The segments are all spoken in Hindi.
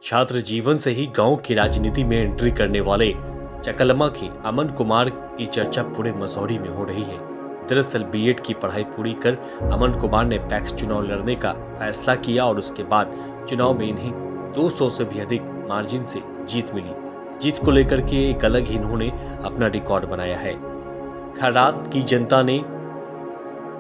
छात्र जीवन से ही गांव की राजनीति में एंट्री करने वाले चकलमा के अमन कुमार की चर्चा पूरे मसौढ़ी में हो रही है। दरअसल बीएड की पढ़ाई पूरी कर अमन कुमार ने पैक्स चुनाव लड़ने का फैसला किया और उसके बाद चुनाव में इन्हें 200 से भी अधिक मार्जिन से जीत मिली। जीत को लेकर के एक अलग ही इन्होंने अपना रिकॉर्ड बनाया है। खैरात की जनता ने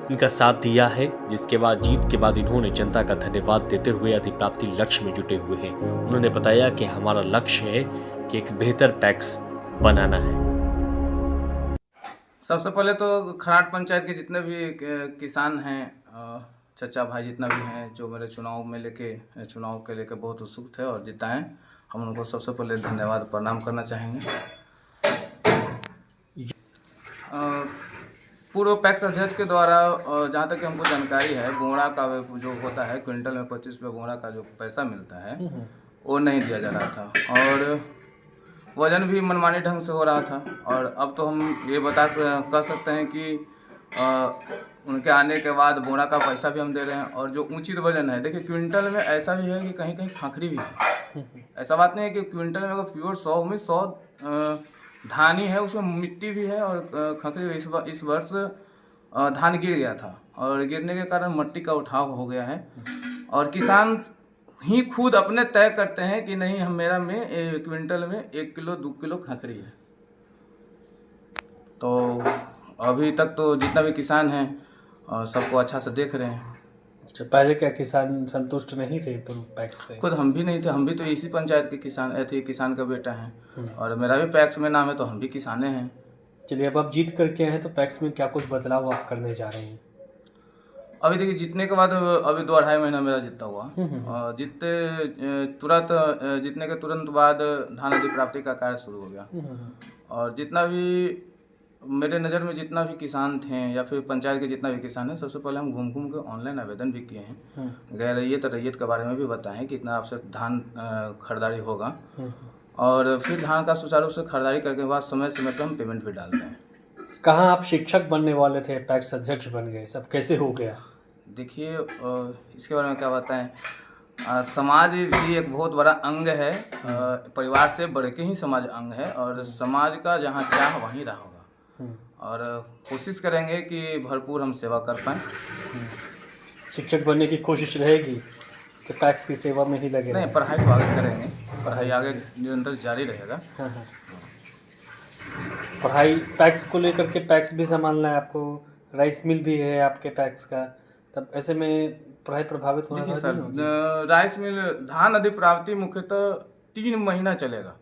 इनका साथ दिया है, जिसके बाद जीत के बाद इन्होंने जनता का धन्यवाद देते हुए अधिप्राप्ति लक्ष्य में जुटे हुए हैं। उन्होंने बताया कि हमारा लक्ष्य है कि एक बेहतर पैक्स बनाना है। सबसे पहले तो खराट पंचायत के जितने भी किसान हैं, चचा भाई जितना भी हैं, जो मेरे चुनाव के लेके बहुत उत्सुक थे और जिताएं, हम उनको सबसे पहले धन्यवाद प्रणाम करना चाहेंगे। पूर्व पैक्स अध्यक्ष के द्वारा जहाँ तक हमको जानकारी है, बोरा का जो होता है क्विंटल में 25 रुपये बोरा का जो पैसा मिलता है वो नहीं दिया जा रहा था और वजन भी मनमानी ढंग से हो रहा था। और अब तो हम ये कह सकते हैं कि उनके आने के बाद बोरा का पैसा भी हम दे रहे हैं और जो उचित वजन है, देखिए क्विंटल में ऐसा भी है कि कहीं कहीं खाखरी भी है। ऐसा बात नहीं है कि क्विंटल में अगर प्योर 100 में 100 धानी है, उसमें मिट्टी भी है और खखरी भी। इस वर्ष धान गिर गया था और गिरने के कारण मिट्टी का उठाव हो गया है और किसान ही खुद अपने तय करते हैं कि नहीं, हम मेरा में क्विंटल में 1 किलो 2 किलो खखरी है। तो अभी तक तो जितना भी किसान हैं सबको अच्छा से देख रहे हैं। अच्छा, पहले क्या किसान संतुष्ट नहीं थे पूर्व पैक्स से? खुद हम भी नहीं थे, हम भी तो इसी पंचायत के किसान का बेटा हैं और मेरा भी पैक्स में नाम है, तो हम भी किसाने हैं। चलिए, अब आप जीत करके हैं तो पैक्स में क्या कुछ बदलाव आप करने जा रहे हैं? अभी देखिए, जीतने के बाद अभी 2-2.5 महीना मेरा जीता हुआ और जीतने के तुरंत बाद धान अधिप्राप्ति का कार्य शुरू हो गया और जितना भी मेरे नज़र में जितना भी किसान थे या फिर पंचायत के जितना भी किसान है, सबसे पहले हम घूम के ऑनलाइन आवेदन भी किए हैं। गैर रैयत के बारे में भी बताएं कि इतना आपसे धान खरीदारी होगा और फिर धान का सुचारू रूप से खरीदारी करके बाद समय पर हम पेमेंट भी डालते हैं। कहाँ आप शिक्षक बनने वाले थे, पैक्स अध्यक्ष बन गए, सब कैसे हो गया? देखिए, इसके बारे में क्या बताएं। समाज भी एक बहुत बड़ा अंग है, परिवार से बढ़ के ही समाज अंग है और समाज का जहाँ चाह वहीं रहा होगा और कोशिश करेंगे कि भरपूर हम सेवा कर पाएँ। शिक्षक बनने की कोशिश रहेगी कि पैक्स की सेवा में ही लगे? नहीं, पढ़ाई तो आगे करेंगे, पढ़ाई आगे निरंतर जारी रहेगा। पढ़ाई पैक्स को लेकर के पैक्स भी संभालना है आपको, राइस मिल भी है आपके पैक्स का, तब ऐसे में पढ़ाई प्रभावित होना। देखिए सर, राइस मिल धान अधिप्राप्ति मुख्यतः 3 महीना चलेगा।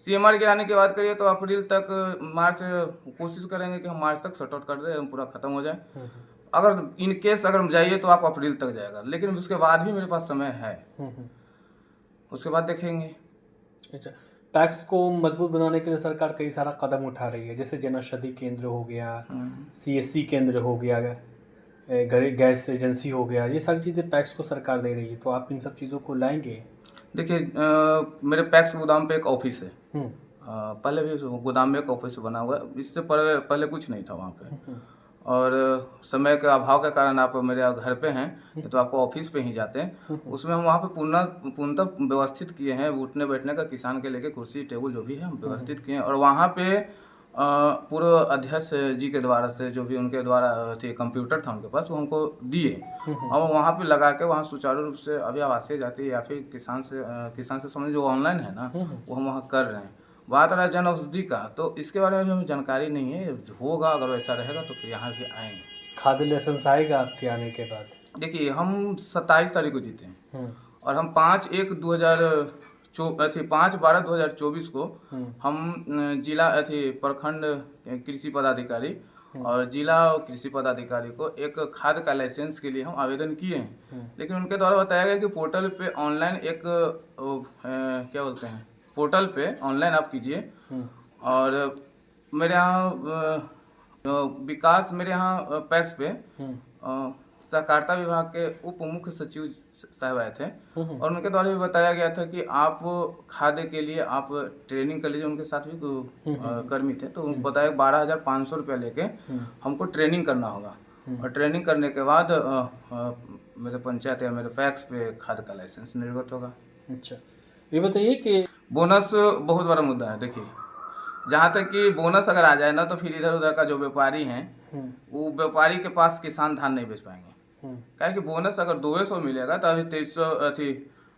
CMR गिराने की बात करिए तो अप्रैल तक, मार्च कोशिश करेंगे कि हम मार्च तक शॉर्ट आउट कर दें, पूरा खत्म हो जाए। अगर इन केस अगर हम जाइए तो आप अप्रैल तक जाएगा, लेकिन उसके बाद भी मेरे पास समय है, उसके बाद देखेंगे। अच्छा, पैक्स को मजबूत बनाने के लिए सरकार कई सारा कदम उठा रही है, जैसे जनौषधि केंद्र हो गया, CSC केंद्र हो गया, गैस एजेंसी हो गया, ये सारी चीज़ें पैक्स को सरकार दे रही है, तो आप इन सब चीज़ों को लाएंगे? देखिए, मेरे पैक्स गोदाम पे एक ऑफिस है, पहले भी गोदाम में एक ऑफिस बना हुआ है, इससे पहले कुछ नहीं था वहाँ पे और समय के अभाव के कारण आप मेरे घर पे हैं तो आपको ऑफिस पे ही जाते हैं। उसमें हम वहाँ पे पूर्णतः व्यवस्थित किए हैं, उठने बैठने का किसान के लेके कुर्सी टेबल जो भी है हम व्यवस्थित किए हैं और वहाँ पे पूर्व अध्यक्ष जी के द्वारा से जो भी उनके द्वारा थे कंप्यूटर था उनके पास, वो हमको दिए और वहाँ पे लगा के वहाँ सुचारू रूप से अभी आवासीय जाति या फिर किसान से समझ जो ऑनलाइन है ना, वो हम वहाँ कर रहे हैं। बात रहा जन औषधि का, तो इसके बारे में भी हमें जानकारी नहीं है, होगा अगर वैसा रहेगा तो फिर यहाँ भी आएंगे। खाद्य लाइसेंस आएगा आपके आने के बाद? देखिए, हम 27 तारीख को जीते हैं और हम 5/12/2024 को हम जिला प्रखंड कृषि पदाधिकारी और जिला कृषि पदाधिकारी को एक खाद का लाइसेंस के लिए हम आवेदन किए हैं, लेकिन उनके द्वारा बताया गया कि पोर्टल पे ऑनलाइन एक क्या बोलते हैं, पोर्टल पे ऑनलाइन आप कीजिए और मेरे यहाँ विकास मेरे यहाँ पैक्स पे सहकारिता विभाग के उप मुख्य सचिव साहब आए थे और उनके द्वारा भी बताया गया था कि आप खाद्य के लिए आप ट्रेनिंग कर लीजिए। उनके साथ भी कर्मी थे, तो उनको बताया 12,500 रुपया लेके हमको ट्रेनिंग करना होगा और ट्रेनिंग करने के बाद मेरे पंचायत या मेरे पैक्स पे खाद का लाइसेंस निर्गत होगा। अच्छा, ये बताइए कि बोनस बहुत बड़ा मुद्दा है। देखिए, जहाँ तक कि बोनस अगर आ जाए ना, तो फिर इधर उधर का जो व्यापारी हैं, वो व्यापारी के पास किसान धान नहीं बेच पाएंगे। क्या है कि बोनस अगर 200 मिलेगा तो अभी 2300 थी,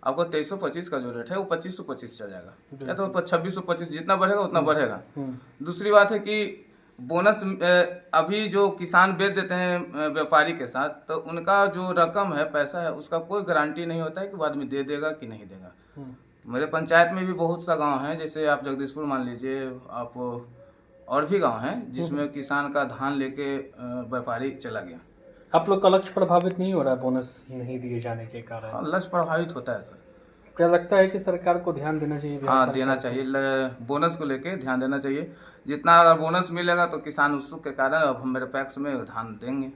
आपको 2325 का जो रेट है वो 2525 चल जाएगा, या तो 2625, जितना बढ़ेगा उतना बढ़ेगा। दूसरी बात है कि बोनस अभी जो किसान बेच देते हैं व्यापारी के साथ, तो उनका जो रकम है, पैसा है, उसका कोई गारंटी नहीं होता है कि बाद में दे देगा कि नहीं देगा। मेरे पंचायत में भी बहुत सा गांव है, जैसे आप जगदीशपुर मान लीजिए, आप और भी गांव हैं जिसमें किसान का धान लेके व्यापारी चला गया। आप लोग का लक्ष्य प्रभावित नहीं हो रहा है बोनस नहीं दिए जाने के कारण? हाँ, लक्ष्य प्रभावित होता है सर। क्या लगता है कि सरकार को ध्यान देना चाहिए? हाँ, देना चाहिए, बोनस को लेके ध्यान देना चाहिए। जितना अगर बोनस मिलेगा तो किसान उत्सुक के कारण अब हम मेरे पैक्स में धान देंगे।